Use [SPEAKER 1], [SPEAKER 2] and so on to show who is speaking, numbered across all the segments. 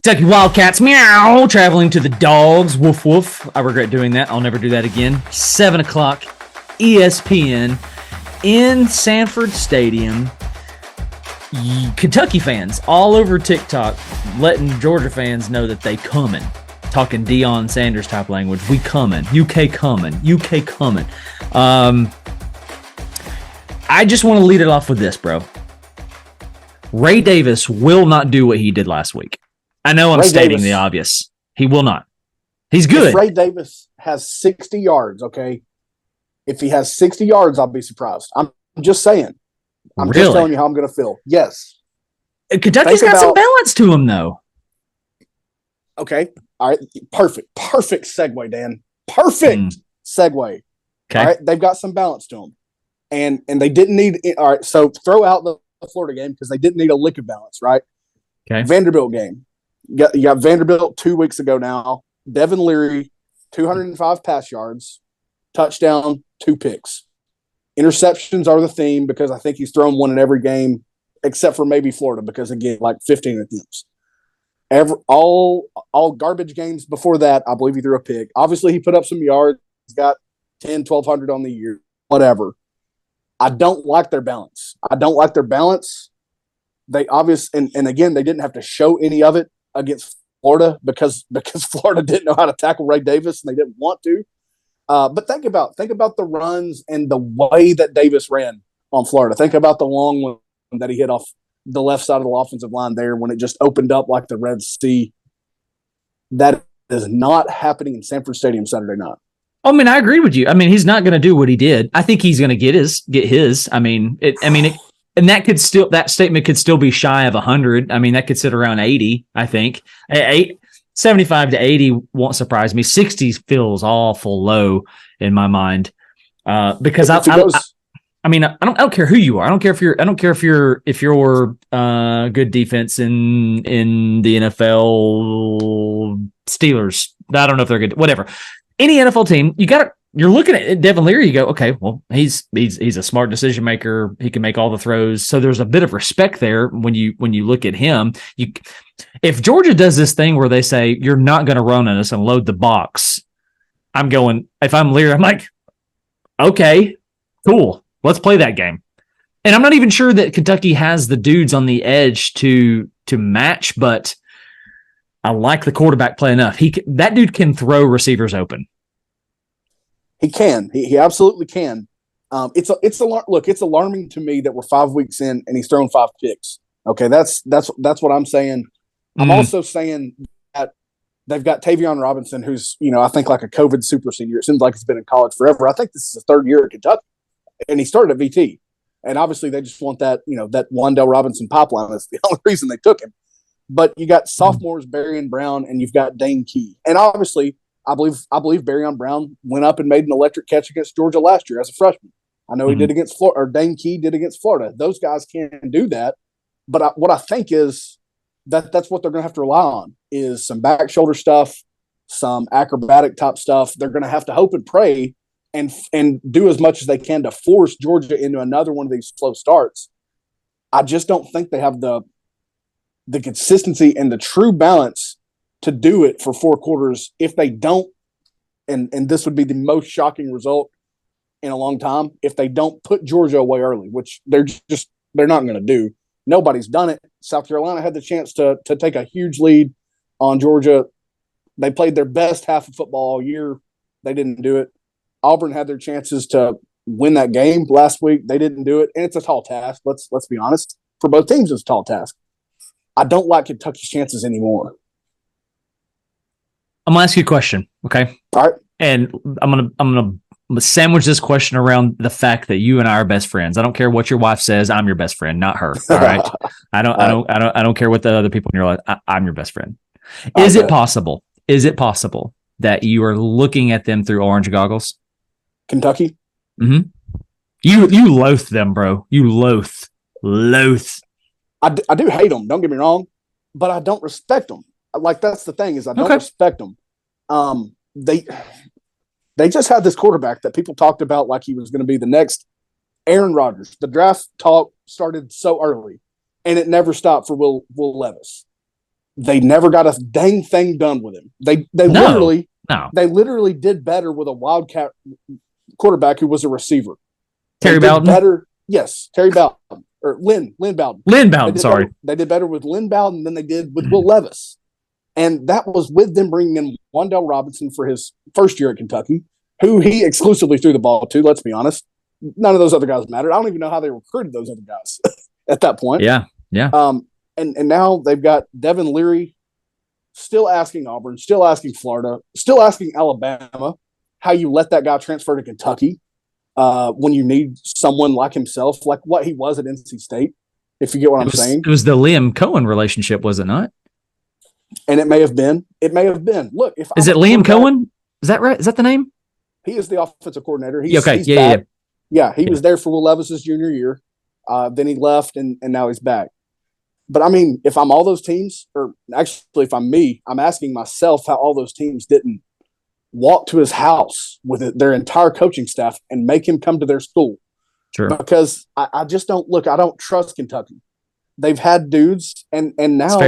[SPEAKER 1] Kentucky Wildcats, meow, traveling to the Dogs, woof, woof. I regret doing that. I'll never do that again. 7 o'clock, ESPN in Sanford Stadium. Kentucky fans all over TikTok letting Georgia fans know that they coming. Talking Deion Sanders type language. We coming. UK coming. UK coming. I just want to lead it off with this, bro. Ray Davis will not do what he did last week. I know I'm stating the obvious. He will not. He's good.
[SPEAKER 2] If Ray Davis has 60 yards, okay? If he has 60 yards, I'll be surprised. I'm just saying. I'm just telling you how I'm going to feel. Yes.
[SPEAKER 1] Kentucky's got some balance to him, though.
[SPEAKER 2] Okay. All right. Perfect. Perfect segue, Dan. Perfect segue.
[SPEAKER 1] Okay.
[SPEAKER 2] All right. They've got some balance to them. And they didn't need – all right. So throw out the Florida game because they didn't need a lick of balance, right?
[SPEAKER 1] Okay.
[SPEAKER 2] Vanderbilt game. You got Vanderbilt 2 weeks ago now. Devin Leary, 205 pass yards, touchdown, 2 picks. Interceptions are the theme because I think he's thrown one in every game except for maybe Florida because, again, like 15 attempts. All garbage games before that, I believe he threw a pick. Obviously, he put up some yards. He's got 10, 1,200 on the year, whatever. I don't like their balance. They obviously, and again, they didn't have to show any of it against Florida because Florida didn't know how to tackle Ray Davis and they didn't want to. But think about the runs and the way that Davis ran on Florida. Think about the long one that he hit off the left side of the offensive line there when it just opened up like the Red Sea. That is not happening in Sanford Stadium Saturday night.
[SPEAKER 1] I mean, I agree with you. I mean, he's not going to do what he did. I think he's going to get his. I mean, and that statement could still be shy of 100. I mean, that could sit around 80. I think 75 to 80 won't surprise me. 60 feels awful low in my mind because I don't care who you are. I don't care if you're good defense in the NFL, Steelers. I don't know if they're good. Whatever. Any NFL team, you're looking at Devin Leary, you go, okay, well, he's a smart decision maker. He can make all the throws. So there's a bit of respect there when you look at him. If Georgia does this thing where they say, you're not going to run on us and load the box, if I'm Leary, I'm like, okay, cool. Let's play that game. And I'm not even sure that Kentucky has the dudes on the edge to match, but I like the quarterback play enough. That dude can throw receivers open.
[SPEAKER 2] He can. He absolutely can. It's alarming to me that we're 5 weeks in and he's thrown 5 picks. Okay, that's what I'm saying. I'm also saying that they've got Tavion Robinson, who's I think like a COVID super senior. It seems like he's been in college forever. I think this is his 3rd year at Kentucky, and he started at VT. And obviously they just want that that Wandale Robinson pipeline. That's the only reason they took him. But you got sophomores Barry Brown, and you've got Dane Key, and obviously. I believe Barry Brown went up and made an electric catch against Georgia last year as a freshman. I know he did against Florida, or Dane Key did against Florida. Those guys can do that. But what I think is that's what they're going to have to rely on is some back shoulder stuff, some acrobatic type stuff. They're going to have to hope and pray and do as much as they can to force Georgia into another one of these slow starts. I just don't think they have the consistency and the true balance to do it for 4 quarters. If they don't, and this would be the most shocking result in a long time, if they don't put Georgia away early, which they're not going to do. Nobody's done it. South Carolina had the chance to take a huge lead on Georgia. They played their best half of football all year. They didn't do it. Auburn had their chances to win that game last week. They didn't do it, and it's a tall task. Let's be honest. For both teams, it's a tall task. I don't like Kentucky's chances anymore.
[SPEAKER 1] I'm gonna ask you a question, okay?
[SPEAKER 2] All right.
[SPEAKER 1] And I'm gonna sandwich this question around the fact that you and I are best friends. I don't care what your wife says. I'm your best friend, not her. All right. I don't care what the other people in your life. I'm your best friend. Is it possible that you are looking at them through orange goggles?
[SPEAKER 2] Kentucky.
[SPEAKER 1] Mm-hmm. You loathe them, bro. You loathe.
[SPEAKER 2] I do hate them. Don't get me wrong, but I don't respect them. Like, that's the thing is I don't respect them. They just had this quarterback that people talked about like he was going to be the next Aaron Rodgers. The draft talk started so early, and it never stopped for Will Levis. They never got a dang thing done with him. They literally did better with a Wildcat quarterback who was a receiver.
[SPEAKER 1] Terry Bowden?
[SPEAKER 2] Better, yes, Terry Bowden. Or Lynn Bowden.
[SPEAKER 1] Lynn Bowden, sorry.
[SPEAKER 2] They did better with Lynn Bowden than they did with Will Levis. And that was with them bringing in Wan'Dale Robinson for his first year at Kentucky, who he exclusively threw the ball to, let's be honest. None of those other guys mattered. I don't even know how they recruited those other guys at that point.
[SPEAKER 1] Yeah.
[SPEAKER 2] And now they've got Devin Leary still asking Auburn, still asking Florida, still asking Alabama how you let that guy transfer to Kentucky. When you need someone like himself, like what he was at NC State, if you get what I'm saying.
[SPEAKER 1] It was the Liam Cohen relationship, was it not?
[SPEAKER 2] And it may have been. Look,
[SPEAKER 1] is it Liam Cohen? Is that right? Is that the name?
[SPEAKER 2] He is the offensive coordinator.
[SPEAKER 1] He's
[SPEAKER 2] back. He was there for Will Levis's junior year. Then he left, and now he's back. But I mean, if I'm all those teams, or actually if I'm me, I'm asking myself how all those teams didn't walk to his house with their entire coaching staff and make him come to their school.
[SPEAKER 1] Sure.
[SPEAKER 2] Because I just don't I don't trust Kentucky. They've had dudes and now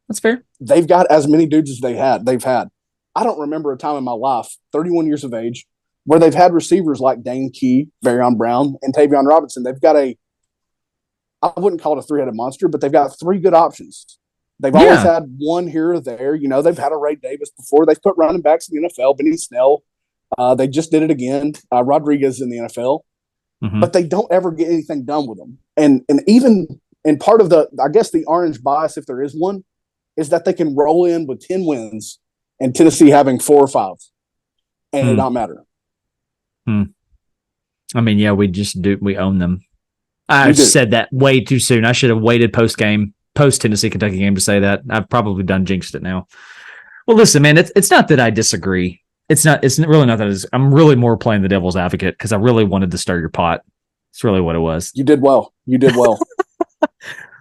[SPEAKER 1] That's fair.
[SPEAKER 2] They've got as many dudes as they've had. I don't remember a time in my life, 31 years of age, where they've had receivers like Dane Key, Varion Brown, and Tavion Robinson. They've got I wouldn't call it a three-headed monster, but they've got three good options. They've always had one here or there. You know, they've had a Ray Davis before. They've put running backs in the NFL, Benny Snell. They just did it again. Rodriguez in the NFL. Mm-hmm. But they don't ever get anything done with them. And even in part of the orange bias, if there is one, is that they can roll in with 10 wins and Tennessee having 4 or 5 and it not matter.
[SPEAKER 1] I mean, yeah, we own them. I said that way too soon. I should have waited post Tennessee Kentucky game to say that. I've probably jinxed it now. Well, listen, man, it's not that I disagree. It's really not that I'm really more playing the devil's advocate because I really wanted to stir your pot. It's really what it was.
[SPEAKER 2] You did well.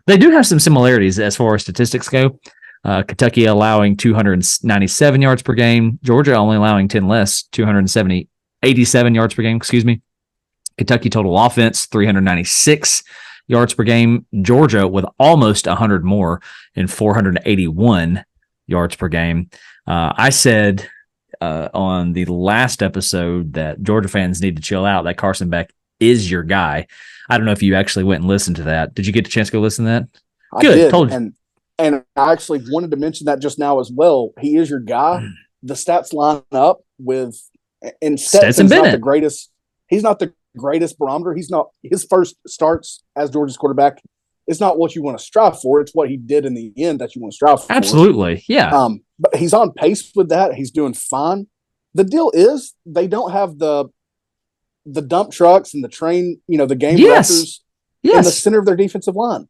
[SPEAKER 1] They do have some similarities as far as statistics go. Kentucky allowing 297 yards per game. Georgia only allowing 10 less, 87 yards per game, excuse me. Kentucky total offense, 396 yards per game. Georgia with almost 100 more in 481 yards per game. I said on the last episode that Georgia fans need to chill out, that Carson Beck is your guy. I don't know if you actually went and listened to that. Did you get a chance to go listen to that?
[SPEAKER 2] I did. Told you. And I actually wanted to mention that just now as well. He is your guy. The stats line up with – and Stetson's not the greatest – he's not the greatest barometer. He's not – his first starts as Georgia's quarterback is not what you want to strive for. It's what he did in the end that you want to strive for.
[SPEAKER 1] Absolutely, yeah.
[SPEAKER 2] But he's on pace with that. He's doing fine. The deal is they don't have the dump trucks and the train, the game directors in the center of their defensive line.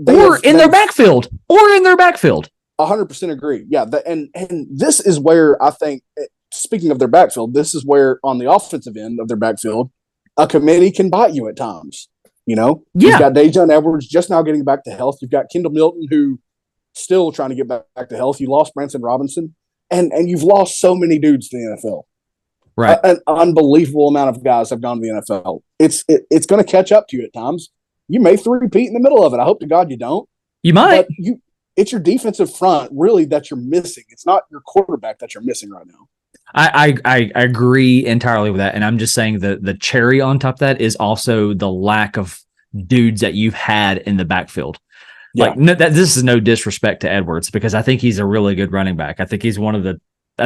[SPEAKER 1] Or in their backfield.
[SPEAKER 2] 100% agree. Yeah. And this is where I think, speaking of their backfield, this is where on the offensive end of their backfield, a committee can bite you at times. You've got Dejon Edwards just now getting back to health. You've got Kendall Milton, who still trying to get back to health. You lost Branson Robinson, and you've lost so many dudes to the NFL.
[SPEAKER 1] Right.
[SPEAKER 2] An unbelievable amount of guys have gone to the NFL. It's going to catch up to you at times. You may three-peat in the middle of it. I hope to God you don't.
[SPEAKER 1] You might.
[SPEAKER 2] But it's your defensive front, really, that you're missing. It's not your quarterback that you're missing right now.
[SPEAKER 1] I agree entirely with that. And I'm just saying the cherry on top of that is also the lack of dudes that you've had in the backfield. Yeah. This is no disrespect to Edwards because I think he's a really good running back. I think he's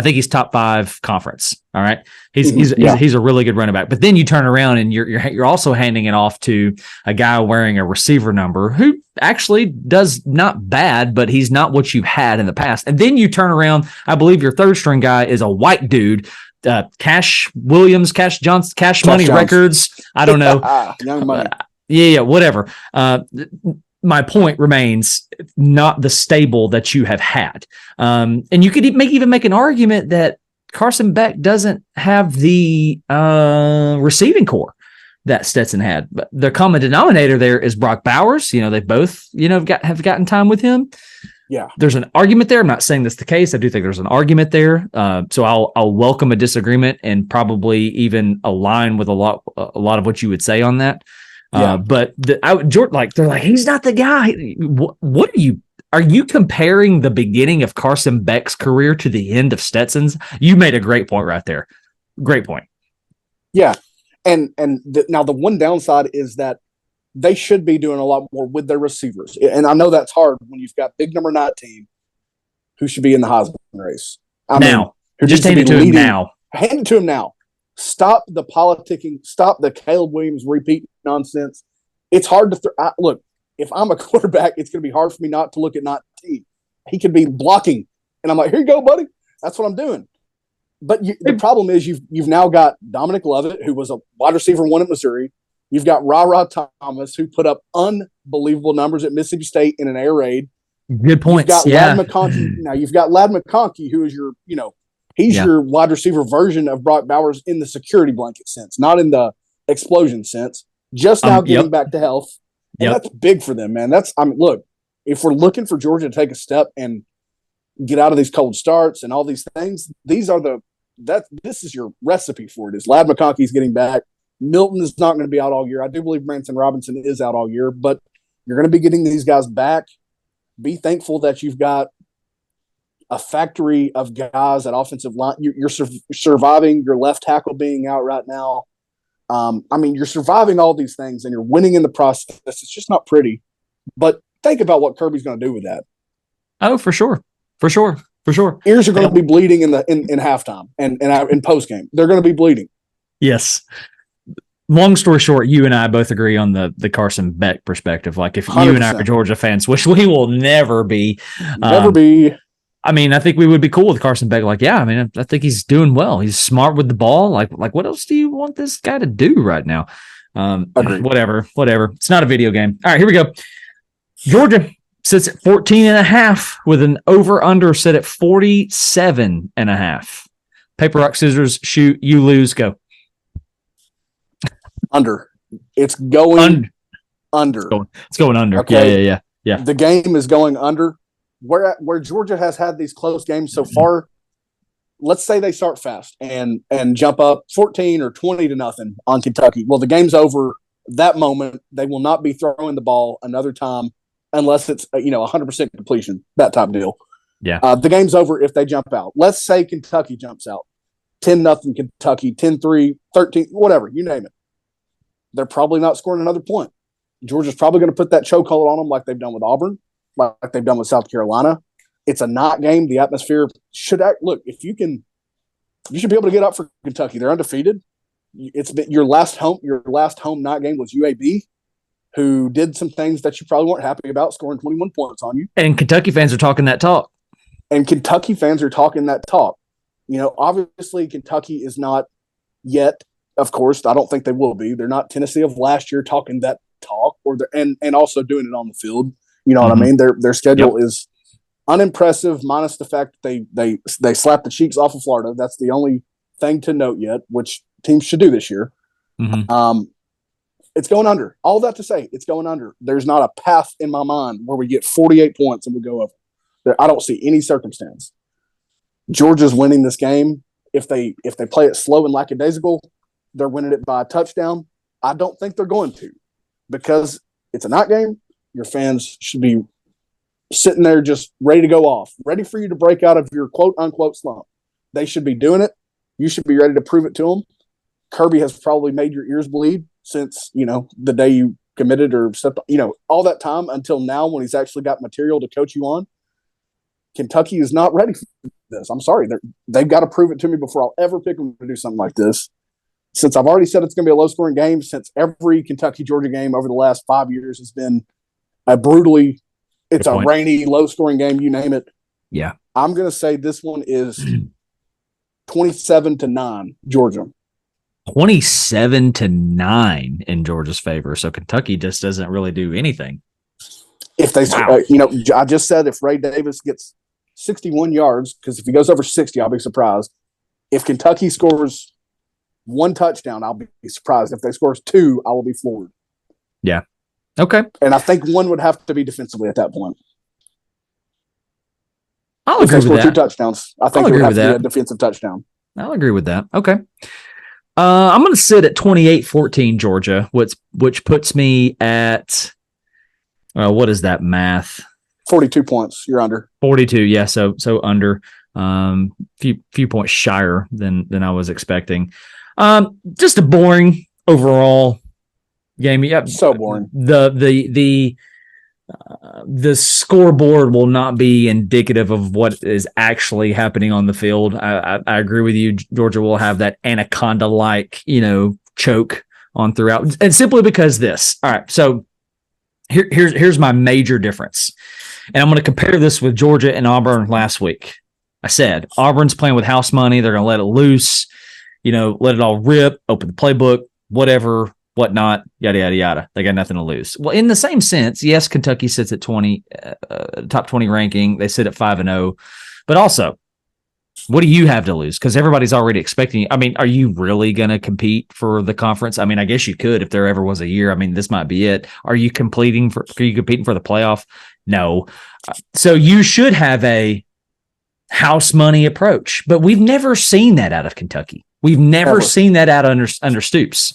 [SPEAKER 1] he's top 5 conference. All right. He's a really good running back, but then you turn around and you're also handing it off to a guy wearing a receiver number who actually does not bad, but he's not what you've had in the past. And then you turn around. I believe your third string guy is a white dude, Cash Williams, Cash Johnson, Cash Money Johnson. Records. I don't know.
[SPEAKER 2] Young money.
[SPEAKER 1] Whatever. My point remains not the stable that you have had. And you could even make an argument that Carson Beck doesn't have the receiving core that Stetson had. But the common denominator there is Brock Bowers. They both, have gotten time with him.
[SPEAKER 2] Yeah.
[SPEAKER 1] There's an argument there. I'm not saying that's the case. I do think there's an argument there. So I'll welcome a disagreement and probably even align with a lot of what you would say on that. But they're like, he's not the guy. What are you? Are you comparing the beginning of Carson Beck's career to the end of Stetson's? You made a great point right there. Great point.
[SPEAKER 2] Yeah. And now the one downside is that they should be doing a lot more with their receivers. And I know that's hard when you've got big number 19 who should be in the Heisman race.
[SPEAKER 1] Just hand it to him now.
[SPEAKER 2] Hand it to him now. Stop the politicking. Stop the Caleb Williams repeat nonsense. It's hard to look. If I'm a quarterback, it's going to be hard for me not to look at 19. He could be blocking, and I'm like, "Here you go, buddy. That's what I'm doing." But the problem is you've now got Dominic Lovett, who was a wide receiver one at Missouri. You've got Ra Thomas, who put up unbelievable numbers at Mississippi State in an air raid.
[SPEAKER 1] Good points.
[SPEAKER 2] You've got Ladd McConkey. Now you've got Ladd McConkey, who is your wide receiver version of Brock Bowers in the security blanket sense, not in the explosion sense. Just now getting back to health. And that's big for them, man. Look, if we're looking for Georgia to take a step and get out of these cold starts and all these things, this is your recipe for it. Is Ladd McConkey's getting back. Milton is not going to be out all year. I do believe Branson Robinson is out all year, but you're going to be getting these guys back. Be thankful that you've got a factory of guys at offensive line. You're surviving your left tackle being out right now. You're surviving all these things and you're winning in the process. It's just not pretty. But think about what Kirby's going to do with that.
[SPEAKER 1] Oh, for sure.
[SPEAKER 2] Ears are going to be bleeding in halftime and in post game. They're going to be bleeding.
[SPEAKER 1] Yes. Long story short, you and I both agree on the Carson Beck perspective. Like if 100%. You and I are Georgia fans, which we will never be. I think we would be cool with Carson Beck. Like, yeah, I think he's doing well. He's smart with the ball. Like what else do you want this guy to do right now? Whatever. It's not a video game. All right, here we go. Georgia sits at 14.5 with an over-under set at 47.5. Paper, rock, scissors, shoot, you lose, go.
[SPEAKER 2] Under. It's going under.
[SPEAKER 1] It's going under. Okay. Yeah.
[SPEAKER 2] The game is going under. Where Georgia has had these close games so far, let's say they start fast and jump up 14 or 20-0 on Kentucky. Well, the game's over that moment. They will not be throwing the ball another time unless it's 100% completion, that type deal.
[SPEAKER 1] Yeah.
[SPEAKER 2] The game's over if they jump out. Let's say Kentucky jumps out. 10-0 Kentucky, 10-3, 13, whatever, you name it. They're probably not scoring another point. Georgia's probably going to put that chokehold on them like they've done with Auburn, like they've done with South Carolina. It's a not game. The atmosphere should look, if you can, you should be able to get up for Kentucky. They're undefeated. It's been your last home not game was UAB, who did some things that you probably weren't happy about, scoring 21 points on you.
[SPEAKER 1] And Kentucky fans are talking that talk. Obviously Kentucky is not yet, of course, I don't think they will be. They're not Tennessee of last year talking that talk, and also doing it on the field. You know what I mean? Their schedule is unimpressive, minus the fact that they slapped the cheeks off of Florida. That's the only thing to note yet, which teams should do this year. It's going under. All that to say, it's going under. There's not a path in my mind where we get 48 points and we go over. I don't see any circumstance. Georgia's winning this game. If they play it slow and lackadaisical, they're winning it by a touchdown. I don't think they're going to, because it's a night game. Your fans should be sitting there just ready to go off, ready for you to break out of your quote-unquote slump. They should be doing it. You should be ready to prove it to them. Kirby has probably made your ears bleed since, the day you committed or stepped, all that time until now when he's actually got material to coach you on. Kentucky is not ready for this. I'm sorry. They've got to prove it to me before I'll ever pick them to do something like this. Since I've already said it's going to be a low-scoring game, since every Kentucky-Georgia game over the last 5 years has been a rainy, low-scoring game, you name it. Yeah.
[SPEAKER 2] I'm going to say this one is 27-9, Georgia.
[SPEAKER 1] 27-9 in Georgia's favor. So Kentucky just doesn't really do anything.
[SPEAKER 2] If they, I just said if Ray Davis gets 61 yards, because if he goes over 60, I'll be surprised. If Kentucky scores one touchdown, I'll be surprised. If they scores two, I will be floored.
[SPEAKER 1] Yeah. Okay.
[SPEAKER 2] And I think one would have to be defensively at that point.
[SPEAKER 1] I'll agree with that.
[SPEAKER 2] 2 touchdowns, I think it would have to be a defensive touchdown.
[SPEAKER 1] I'll agree with that. Okay. I'm going to sit at 28-14 Georgia, which puts me at what is that math?
[SPEAKER 2] 42 points. You're under
[SPEAKER 1] 42. Yeah. So under, few points shyer than I was expecting. Just a boring overall game. Yeah.
[SPEAKER 2] So boring.
[SPEAKER 1] The scoreboard will not be indicative of what is actually happening on the field. I agree with you. Georgia will have that anaconda-like, choke on throughout, and simply because this. All right, so here's my major difference, and I'm going to compare this with Georgia and Auburn last week. I said Auburn's playing with house money. They're going to let it loose, let it all rip, open the playbook, whatever. Whatnot, yada, yada, yada. They got nothing to lose. Well, in the same sense, yes, Kentucky sits at 20, top 20 ranking. They sit at 5-0. But also, what do you have to lose? Because everybody's already expecting you. I mean, are you really going to compete for the conference? I mean, I guess you could if there ever was a year. I mean, this might be it. Are you competing for the playoff? No. So you should have a house money approach. But we've never seen that out of Kentucky. We've never seen that out under Stoops.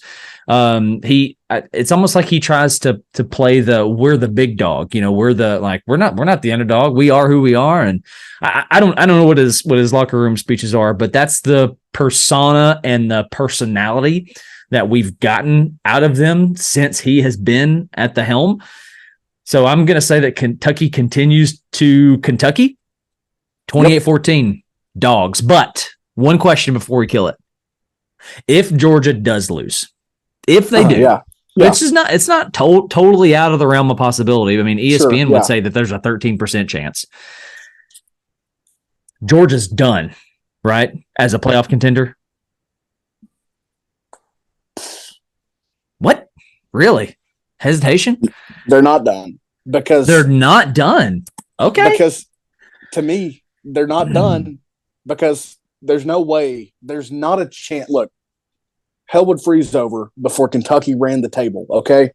[SPEAKER 1] It's almost like he tries to play we're the big dog, we're not the underdog. We are who we are. And I don't know what his locker room speeches are, but that's the persona and the personality that we've gotten out of them since he has been at the helm. So I'm going to say that Kentucky continues to Kentucky 28-14 dogs. But one question before we kill it. If Georgia does lose, if they do, which is it's not totally out of the realm of possibility. I mean, ESPN would say that there's a 13% chance. Georgia's done, right? As a playoff contender. What? Really? Hesitation?
[SPEAKER 2] They're not done because
[SPEAKER 1] they're not done. Okay.
[SPEAKER 2] Because to me, they're not done because there's no way. There's not a chance. Look, hell would freeze over before Kentucky ran the table. Okay,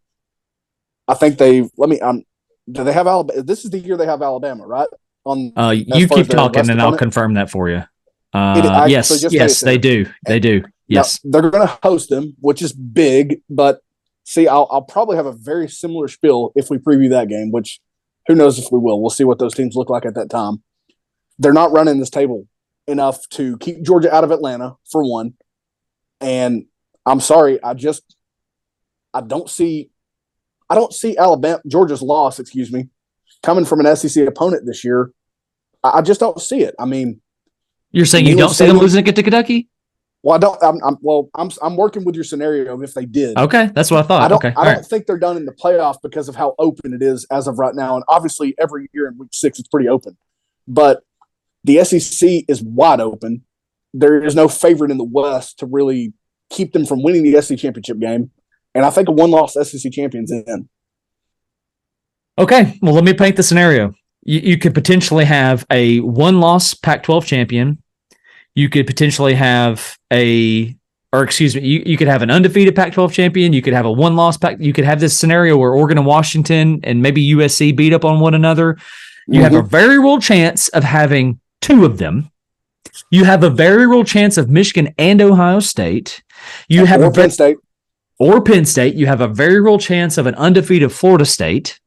[SPEAKER 2] I think do they have Alabama? This is the year they have Alabama, right?
[SPEAKER 1] You keep talking, and I'll confirm that for you. Yes, they do. They do. Yes,
[SPEAKER 2] now, they're going to host them, which is big. But see, I'll probably have a very similar spiel if we preview that game. Which, who knows if we will? We'll see what those teams look like at that time. They're not running this table enough to keep Georgia out of Atlanta, for one. And I'm sorry, I don't see Georgia's loss, coming from an SEC opponent this year. I just don't see it. I mean,
[SPEAKER 1] you're saying you don't see them losing it to Kentucky?
[SPEAKER 2] Well, I'm working with your scenario if they did.
[SPEAKER 1] Okay, that's what I thought.
[SPEAKER 2] I don't think they're done in the playoff because of how open it is as of right now. And obviously, every year in week 6, it's pretty open. But the SEC is wide open. There is no favorite in the West to really keep them from winning the SEC championship game. And I think a one-loss SEC champion's in.
[SPEAKER 1] Okay, well, let me paint the scenario. You could potentially have a one-loss Pac-12 champion. You could potentially have you could have an undefeated Pac-12 champion. You could have a one-loss you could have this scenario where Oregon and Washington and maybe USC beat up on one another. You have a very real chance of having two of them. You have a very real chance of Michigan and Ohio State.
[SPEAKER 2] Penn State.
[SPEAKER 1] Or Penn State. You have a very real chance of an undefeated Florida State.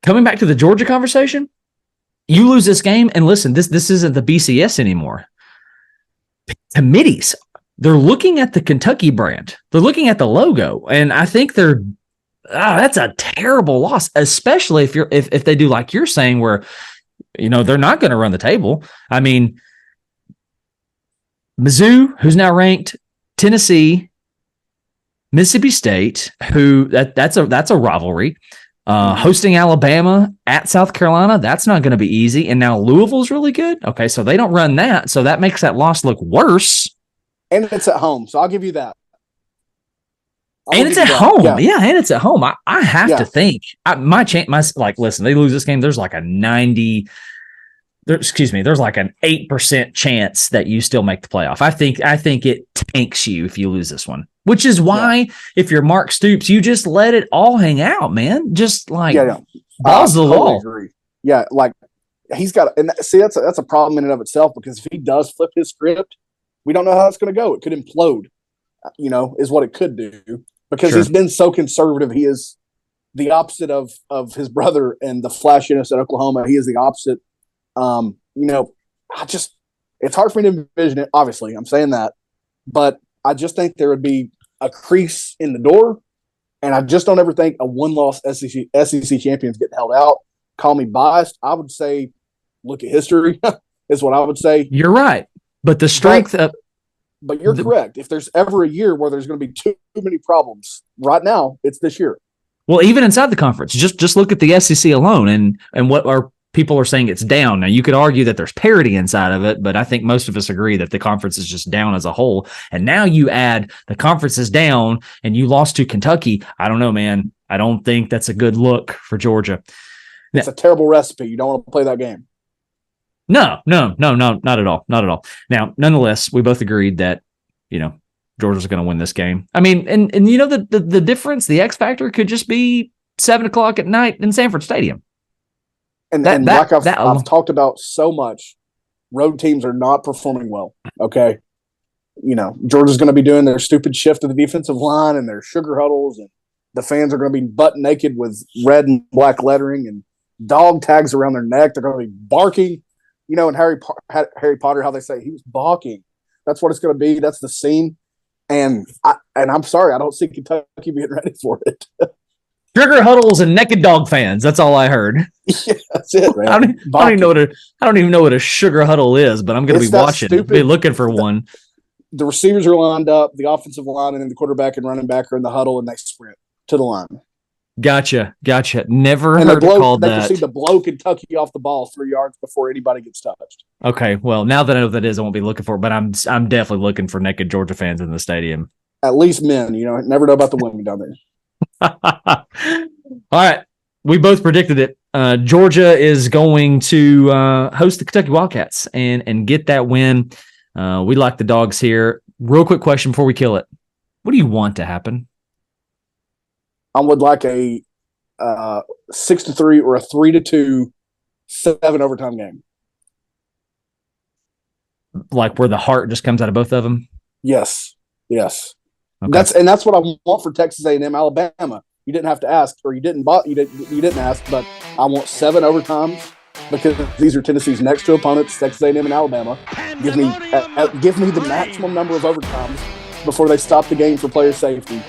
[SPEAKER 1] Coming back to the Georgia conversation, you lose this game, and listen, this isn't the BCS anymore. Committees, they're looking at the Kentucky brand. They're looking at the logo, and I think that's a terrible loss, especially if they do like you're saying, where they're not going to run the table. I mean, Mizzou, who's now ranked, Tennessee, Mississippi State, who that's a rivalry. Hosting Alabama at South Carolina, that's not going to be easy. And now Louisville's really good. Okay, so they don't run that. So that makes that loss look worse.
[SPEAKER 2] And it's at home, so I'll give you that.
[SPEAKER 1] And it's at home. Yeah, and it's at home. I have to think. Listen, they lose this game, there's like a 90... there's like an 8% chance that you still make the playoff. I think it tanks you if you lose this one, which is why if you're Mark Stoops, you just let it all hang out, man. Just balls to the wall.
[SPEAKER 2] Agree. Yeah, like he's got, and see that's a problem in and of itself, because if he does flip his script, we don't know how it's going to go. It could implode, is what it could do, because he's been so conservative. He is the opposite of his brother and the flashiness at Oklahoma. He is the opposite. It's hard for me to envision it. Obviously, I'm saying that, but I just think there would be a crease in the door, and I just don't ever think a one-loss SEC champions getting held out. Call me biased. I would say, look at history is what I would say.
[SPEAKER 1] You're right, but the strength of.
[SPEAKER 2] But you're correct. If there's ever a year where there's going to be too many problems, right now it's this year.
[SPEAKER 1] Well, even inside the conference, just look at the SEC alone and what our people are saying it's down. Now, you could argue that there's parity inside of it, but I think most of us agree that the conference is just down as a whole. And now you add the conference is down and you lost to Kentucky. I don't know, man. I don't think that's a good look for Georgia.
[SPEAKER 2] It's a terrible recipe. You don't want to play that game.
[SPEAKER 1] No, not at all. Not at all. Now, nonetheless, we both agreed that, Georgia's going to win this game. I mean, and the difference, the X factor could just be 7:00 at night in Sanford Stadium.
[SPEAKER 2] And like I've talked about so much, road teams are not performing well. Okay. Georgia's going to be doing their stupid shift to the defensive line and their sugar huddles, and the fans are going to be butt naked with red and black lettering and dog tags around their neck. They're going to be barking, and Harry Potter, how they say he was balking. That's what it's going to be. That's the scene. And I'm sorry, I don't see Kentucky being ready for it.
[SPEAKER 1] Sugar huddles and naked dog fans. That's all I heard.
[SPEAKER 2] Yeah, that's it, man.
[SPEAKER 1] I don't even know what a sugar huddle is, but I'm going to be watching, be looking for one.
[SPEAKER 2] The receivers are lined up, the offensive line, and then the quarterback and running back are in the huddle, and they sprint to the line.
[SPEAKER 1] Gotcha. Never heard it called that.
[SPEAKER 2] They proceed to blow Kentucky off the ball 3 yards before anybody gets touched.
[SPEAKER 1] Okay, well, now that I know what that is, I won't be looking for it, but I'm definitely looking for naked Georgia fans in the stadium.
[SPEAKER 2] At least men, never know about the women down there.
[SPEAKER 1] All right, we both predicted it. Georgia is going to host the Kentucky Wildcats and get that win. We like the dogs here. Real quick question before we kill it. What do you want to happen?
[SPEAKER 2] I would like a 6-3 or a 3-2 7 overtime game.
[SPEAKER 1] Like where the heart just comes out of both of them?
[SPEAKER 2] Yes. Okay. That's what I want for Texas A&M, Alabama. You didn't have to ask, or you didn't ask, but I want 7 overtimes because these are Tennessee's next 2 opponents, Texas A&M and Alabama. Give me the maximum number of overtimes before they stop the game for player safety.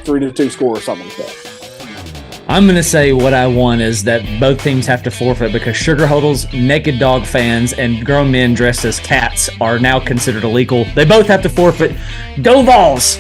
[SPEAKER 2] 3-2 score or something like that.
[SPEAKER 1] I'm going to say what I want is that both teams have to forfeit because sugar huddles, naked dog fans, and grown men dressed as cats are now considered illegal. They both have to forfeit. Go Vols!